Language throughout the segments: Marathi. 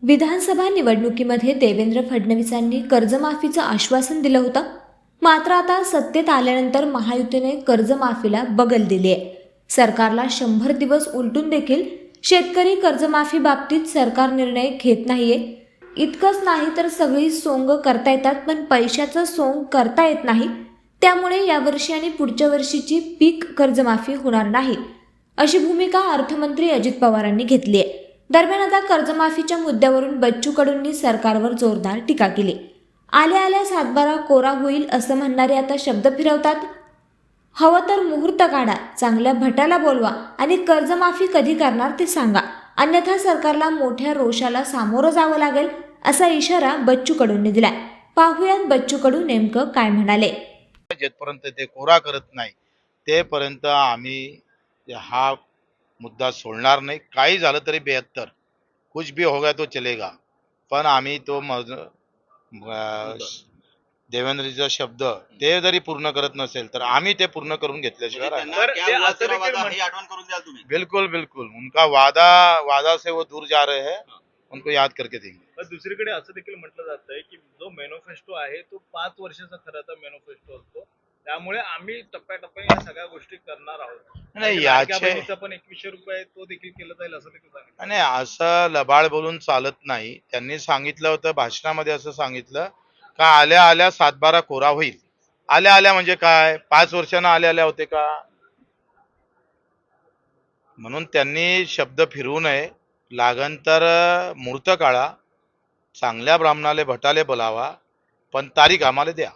विधानसभा निवडणुकीमध्ये देवेंद्र फडणवीसांनी कर्जमाफीचं आश्वासन दिलं होतं. मात्र आता सत्तेत आल्यानंतर महायुतीने कर्जमाफीला बगल दिली आहे. सरकारला 100 दिवस उलटून देखील शेतकरी कर्जमाफी बाबतीत सरकार निर्णय घेत नाहीये. इतकंच नाही तर सगळी सोंग करता येतात पण पैशाचं सोंग करता येत नाही. त्यामुळे यावर्षी आणि पुढच्या वर्षीची पीक कर्जमाफी होणार नाही, अशी भूमिका अर्थमंत्री अजित पवारांनी घेतली आहे. दरम्यान आता कर्जमाफीच्या मुद्द्यावरून बच्चू कडूंनी सरकारवर जोरदार टीका केली. आल्या आल्या सातबारा कोरा होईल असं म्हणणारे आता शब्द फिरवतात. हवं तर मुहूर्त काढा, चांगल्या भटाला बोलवा आणि कर्जमाफी कधी करणार ते सांगा, अन्यथा सरकारला मोठ्या रोषाला सामोरं जावं लागेल, असा इशारा बच्चू कडूंनी दिलाय. पाहुयात बच्चू कडू नेमकं काय म्हणाले. जेपर्यंत ते कोरा करत नाही तेपर्यंत आम्ही हा मुद्दा सोडणार नाही. काही झालं तरी 72 कुछ भी होगा तो चलेगा, पण आम्ही तो देवेंद्रजीचा शब्द ते जरी पूर्ण करत नसेल तर आम्ही ते पूर्ण करून घेतल्याशिवाय राहणार. बिल्कुल बिल्कुल उनका वादा से वो दूर जा रहे हैं, उनको याद करके देंगे. दुसरीकडे असं देखील म्हटलं जातंय की जो मॅनिफेस्टो आहे तो 5 वर्षाचा खरं तर मॅनिफेस्टो असतो, त्यामुळे आम्ही टप्प्याटप्प्याने या सगळ्या गोष्टी करणार आहोत. नाही याचे पण 2100 रुपये तो देखील केलं जाईल असं देखील सांगितलं. नाही असं लबाड बोलून चालत नाही. त्यांनी सांगितलं होतं भाषणामध्ये, असं सांगितलं का आल्या आल्या सातबारा कोरा होईल. आल्या आल्या म्हणजे काय, 5 वर्षांना आल्या आल्या होते का? म्हणून त्यांनी शब्द फिरवू नये. लागन तर मुहूर्त काढा, चांगल्या ब्राह्मणाले भटाले बोलावा, पण तारीख आम्हाला द्या.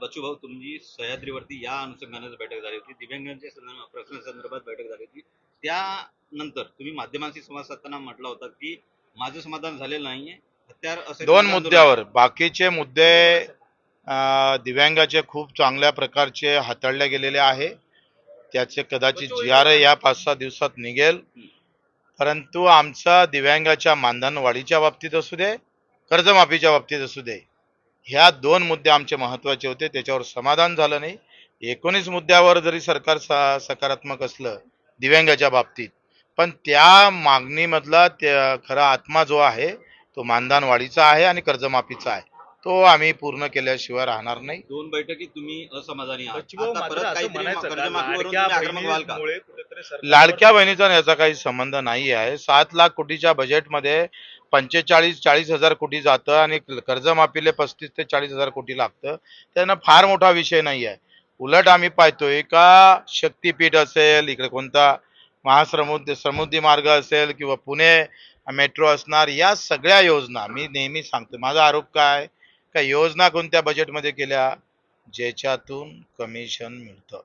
बच्चू भाऊ, तुमची सह्याद्रीवरती या अनुषंगाने बैठक झाली होती, दिव्यांगांच्या प्रश्नासंदर्भात बैठक झाली होती. त्यानंतर तुम्ही माध्यमांशी संवाद साधताना म्हटलं होतं की माझं समाधान झालेलं नाहीये. दोन मुद्द्यावर, बाकीचे मुद्दे दिव्यांगाचे खूप चांगल्या प्रकारचे हाताळले गेलेले आहे. त्याचे कदाचित GR या 5-6 दिवसात निघेल. परंतु आमचा दिव्यांगाच्या मानधन वाढीच्या बाबतीत असू दे, कर्जमाफीच्या बाबतीत असू दे, ह्या 2 मुद्दे आमचे महत्वाचे होते. त्याच्यावर समाधान झालं नाही. 19 मुद्द्यावर जरी सरकार सकारात्मक असलं दिव्यांगाच्या बाबतीत, पण त्या मागणीमधला खरा आत्मा जो आहे तो मानधन वाढीचा आहे आणि कर्जमाफीचा आहे. तो आम्ही पूर्ण केल्याशिवाय राहणार नाही. 2 बैठकीत तुम्ही असमाधानी आहात. बच्चू भाऊ, आता मात्र परत असं काहीतरी म्हणायचं का, कर्जमाफीवरून लाडक्या तुम्ही आक्रमक व्हाल का? बहिणीमुळे कुठेतरी सरकार लाडक्या बहिणीचा याचा काही संबंध नाही आहे. 7 लाख कोटीच्या बजेटमध्ये 45-40 हजार कोटी जातं आणि कर्जमाफीले 35 ते 40 हजार कोटी लागतं. त्यानं फार मोठा विषय नाही आहे. उलट आम्ही पाहतोय का शक्तीपीठ असेल, इकडे कोणता समुद्री मार्ग असेल किंवा पुणे मेट्रो असणार, या सगळ्या योजना मी नेहमी सांगतो. माझा आरोप काय का योजना कोणत्या बजेटमध्ये केल्या ज्याच्यातून कमिशन मिळतं,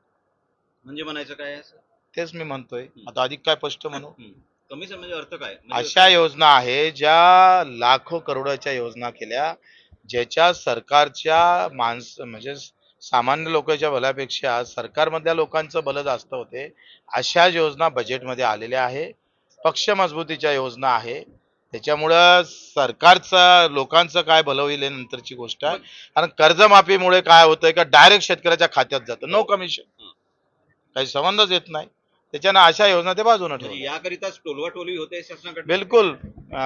म्हणजे म्हणायचं काय आहे? तेच मी म्हणतोय. आता अधिक काय स्पष्ट म्हणू? कमिशन म्हणजे अर्थ काय? म्हणजे अशा योजना आहे ज्या लाखो करोडाच्या योजना केल्या, ज्याच्या सरकारच्या म्हणजे सामान्य लोकांच्या भल्यापेक्षा सरकारमधल्या लोकांचं भलं जास्त होते. अशा योजना बजेटमध्ये आलेल्या आहे. पक्ष मजबूतीच्या योजना आहे. त्याच्यामुळं सरकारचं लोकांचं काय भलं होईल हे नंतरची गोष्ट आहे. कारण कर्जमाफीमुळे काय होतंय का डायरेक्ट शेतकऱ्याच्या खात्यात जातं, नो कमिशन, काही संबंधच येत नाही. त्याच्यानं अशा योजना ते बाजूने म्हणजे ठेवल्या. याकरिताच टोलवाटोलवी होते शासनाकडे. बिलकुल.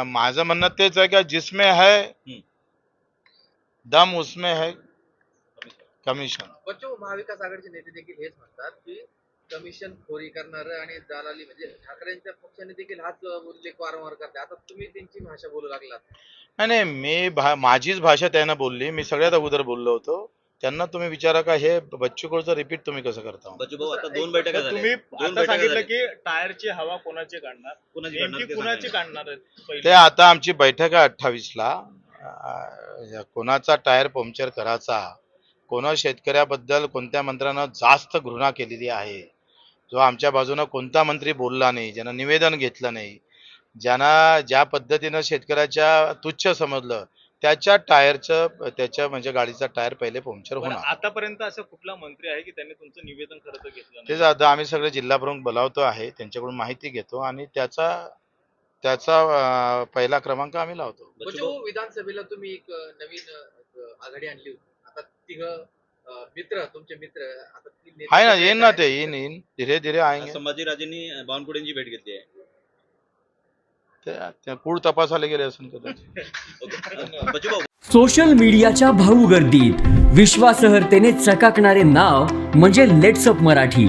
माझं म्हणणं तेच आहे की जिसमें है दम उसमें है कमिशन. बच्चू, महाविकास आघाडीचे नेते देखील हेच म्हणतात की कमिशन खोरी करणार आणि दलाली, म्हणजे ठाकरेंच्या पक्षाने देखील हाच उल्लेख वारंवार करते. आता तुम्ही त्यांची भाषा बोलू लागलात. नाही मी माझीच भाषा त्यांना बोलली. मी सगळ्यात अगोदर बोललो होतो. त्यांना तुम्ही विचारा का हे बच्चू कडूचं रिपीट तुम्ही कसं करता? बच्चू भाऊ, आता 2 बैठका झाल्या. तुम्ही दोन आता बैठका सांगितलं झाल्या. की टायरची हवा कोणाची काढणार, नेमकी कुणाची काढणार आहे ते पहिली? आता आमची बैठक आहे 28ला. कोणाचा टायर पंक्चर करायचा, कोणा शेतकऱ्याबद्दल कोणत्या मंत्र्यानं जास्त घृणा केलेली आहे, जो आमच्या बाजूनं कोणता मंत्री बोलला नाही, ज्यानं निवेदन घेतलं नाही, ज्यांना ज्या पद्धतीनं शेतकऱ्याच्या तुच्छ समजलं, त्याच्या म्हणजे गाडीचा टायर पहिले पंक्चर पण होणार. आतापर्यंत असं कुठला मंत्री आहे की त्यांनी तुमचं निवेदन खरं तर घेतलं तेच नाही? आता आम्ही सगळे जिल्हा प्रमुख बोलावतो आहे, त्यांच्याकडून माहिती घेतो आणि त्याचा पहिला क्रमांक आम्ही लावतो. बच्चू, विधानसभेला तुम्ही एक नवीन आघाडी आणली होती. आता तिघ मित्र, तुमचे मित्र, आता आहे ना, येईन ना, ते येईन धीरे धीरे आएंगे. संभाजीराजेंनी बावनकुळेंची भेट घेतली आहे. ते पूड तपासायला गेले असेल कदाचित. बचूभाऊ, सोशल मीडियाच्या भाऊ गर्दीत विश्वासार्हतेने चकाकणारे नाव म्हणजे लेट्सअप मराठी.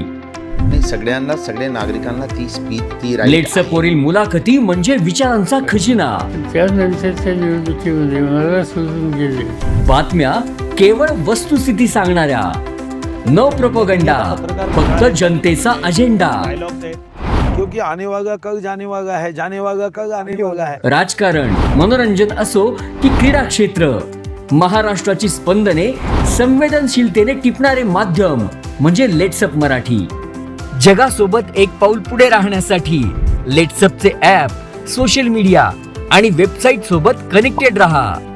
आणि सगळ्यांना, सगळ्या नागरिकांना ती स्पीच, ती right लेट्सअप वरील मुलाखती म्हणजे विचारांचा खजिना. त्यानंतरच्या निवडणुकीमध्ये मला सोडून गेले. बातम्या केवळ वस्तुस्थिती सांगणाऱ्या, न प्रोपगंडा, फक्त जनतेचा अजेंडा. क्योंकि आने वाला कल जाने वाला है, जाने वाला कल आने वाला है. राजकारण, मनोरंजन असो की क्रीडा क्षेत्र, महाराष्ट्राची स्पंदने संवेदनशीलतेने टिपणारे माध्यम म्हणजे लेट्सअप मराठी. जगासोबत एक पाऊल पुढे राहण्यासाठी लेट्सअपचे ॲप, सोशल मीडिया आणि वेबसाईट सोबत कनेक्टेड रहा.